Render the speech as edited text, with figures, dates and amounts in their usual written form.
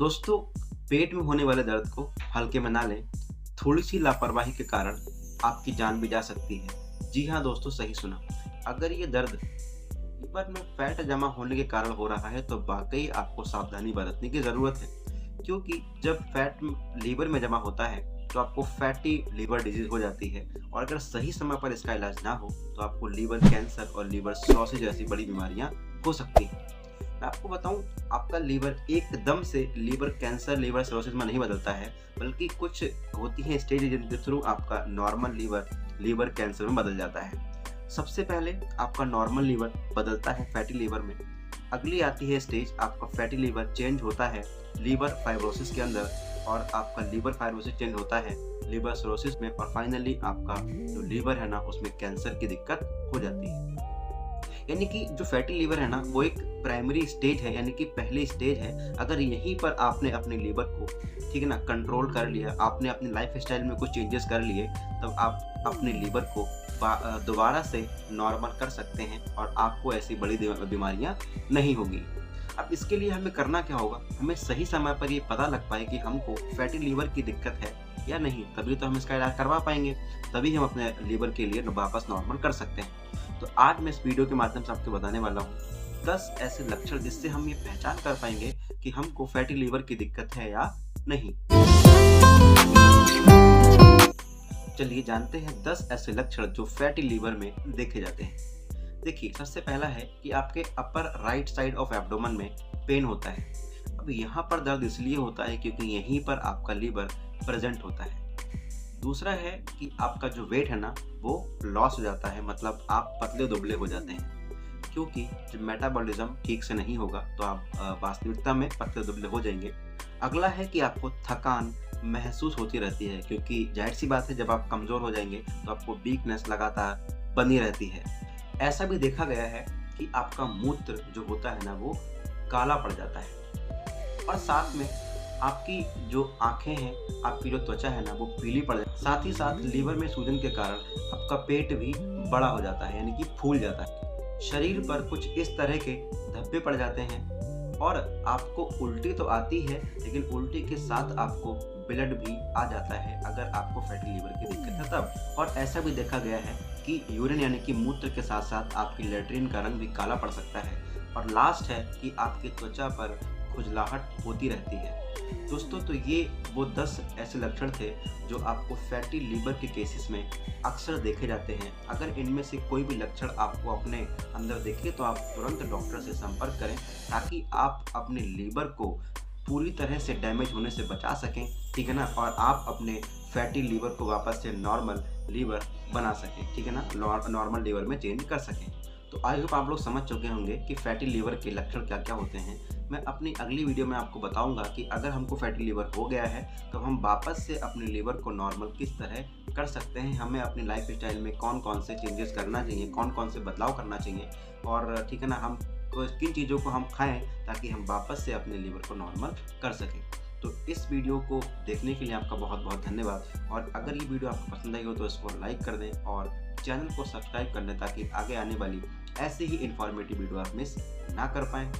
दोस्तों, पेट में होने वाले दर्द को हल्के में ना लें। थोड़ी सी लापरवाही के कारण आपकी जान भी जा सकती है। जी हाँ दोस्तों, सही सुना। अगर ये दर्द लीवर में फैट जमा होने के कारण हो रहा है तो वाकई आपको सावधानी बरतने की ज़रूरत है, क्योंकि जब फैट लीवर में जमा होता है तो आपको फैटी लीवर डिजीज हो जाती है। और अगर सही समय पर इसका इलाज ना हो तो आपको लीवर कैंसर और लीवर सिरोसिस जैसी बड़ी बीमारियां हो सकती हैं। मैं आपको बताऊं, आपका लीवर एकदम से लीवर कैंसर लीवर सिरोसिस में नहीं बदलता है, बल्कि कुछ होती है स्टेज जिनके थ्रू आपका नॉर्मल लीवर लीवर कैंसर में बदल जाता है। सबसे पहले आपका नॉर्मल लीवर बदलता है फैटी लीवर में। अगली आती है स्टेज, आपका फैटी लीवर चेंज होता है लीवर फाइब्रोसिस के अंदर, और आपका लीवर फाइब्रोसिस चेंज होता है लीवर सिरोसिस में, और फाइनली आपका जो लीवर है ना उसमें कैंसर की दिक्कत हो जाती है। यानी कि जो फैटी लीवर है ना वो एक प्राइमरी स्टेज है, यानी कि पहली स्टेज है। अगर यहीं पर आपने अपने लीवर को ठीक है ना कंट्रोल कर लिया, आपने अपनी लाइफ स्टाइल में कुछ चेंजेस कर लिए, तब आप अपने लीवर को दोबारा से नॉर्मल कर सकते हैं और आपको ऐसी बड़ी बीमारियां नहीं होगी। अब इसके लिए हमें करना क्या होगा? हमें सही समय पर ये पता लग पाए कि हमको फैटी लीवर की दिक्कत है या नहीं, तभी तो हम इसका इलाज करवा पाएंगे, तभी हम अपने लीवर के लिए वापस नॉर्मल कर सकते हैं। तो आज मैं इस वीडियो के माध्यम से आपको बताने वाला हूँ 10 ऐसे लक्षण जिससे हम ये पहचान कर पाएंगे कि हमको फैटी लीवर की दिक्कत है या नहीं। चलिए जानते हैं 10 ऐसे लक्षण जो फैटी लीवर में देखे जाते हैं। देखिए, सबसे पहला है कि आपके upper right side of abdomen में पेन होता है। अब यहाँ पर दर्द इसलिए होता है क्योंकि यहीं पर आपका लीवर प्रेजेंट होता है। दूसरा है कि आपका जो वेट है ना वो लॉस हो जाता है, मतलब आप पतले दुबले हो जाते हैं, क्योंकि जब मेटाबॉलिज्म ठीक से नहीं होगा तो आप वास्तविकता में पतले दुबले हो जाएंगे। अगला है कि आपको थकान महसूस होती रहती है, क्योंकि जाहिर सी बात है जब आप कमज़ोर हो जाएंगे तो आपको वीकनेस लगातार बनी रहती है। ऐसा भी देखा गया है कि आपका मूत्र जो होता है ना वो काला पड़ जाता है, और साथ में आपकी जो आंखें हैं, आपकी जो त्वचा है ना वो पीली पड़ जाती है। साथ ही साथ लीवर में सूजन के कारण आपका पेट भी बड़ा हो जाता है, यानी कि फूल जाता है। शरीर पर कुछ इस तरह के धब्बे पड़ जाते हैं, और आपको उल्टी तो आती है, लेकिन उल्टी के साथ आपको ब्लड भी आ जाता है अगर आपको फैटी लीवर की दिक्कत है तब। और ऐसा भी देखा गया है कि यूरिन यानी कि मूत्र के साथ साथ आपकी लैट्रिन का रंग भी काला पड़ सकता है। और लास्ट है कि आपकी त्वचा पर खुजलाहट होती रहती है। दोस्तों, तो ये वो 10 ऐसे लक्षण थे जो आपको फैटी लीवर के केसेस में अक्सर देखे जाते हैं। अगर इनमें से कोई भी लक्षण आपको अपने अंदर दिखे तो आप तुरंत डॉक्टर से संपर्क करें, ताकि आप अपने लीवर को पूरी तरह से डैमेज होने से बचा सकें, ठीक है ना, और आप अपने फैटी लीवर को वापस से नॉर्मल लीवर बना सकें, ठीक है ना, नॉर्मल लीवर में चेंज कर सकें। तो आई होप आप लोग समझ चुके होंगे कि फैटी लीवर के लक्षण क्या क्या होते हैं। मैं अपनी अगली वीडियो में आपको बताऊंगा कि अगर हमको फैटी लीवर हो गया है तो हम वापस से अपने लीवर को नॉर्मल किस तरह कर सकते हैं, हमें अपनी लाइफ स्टाइल में कौन कौन से चेंजेस करना चाहिए, कौन कौन से बदलाव करना चाहिए, और ठीक है ना, हम किन चीज़ों को हम खाएं ताकि हम वापस से अपने लीवर को नॉर्मल कर सकें। तो इस वीडियो को देखने के लिए आपका बहुत बहुत धन्यवाद, और अगर ये वीडियो आपको पसंद आई हो तो इसको लाइक कर दें और चैनल को सब्सक्राइब कर लें, ताकि आगे आने वाली ऐसी ही इन्फॉर्मेटिव वीडियो आप मिस ना कर पाएँ।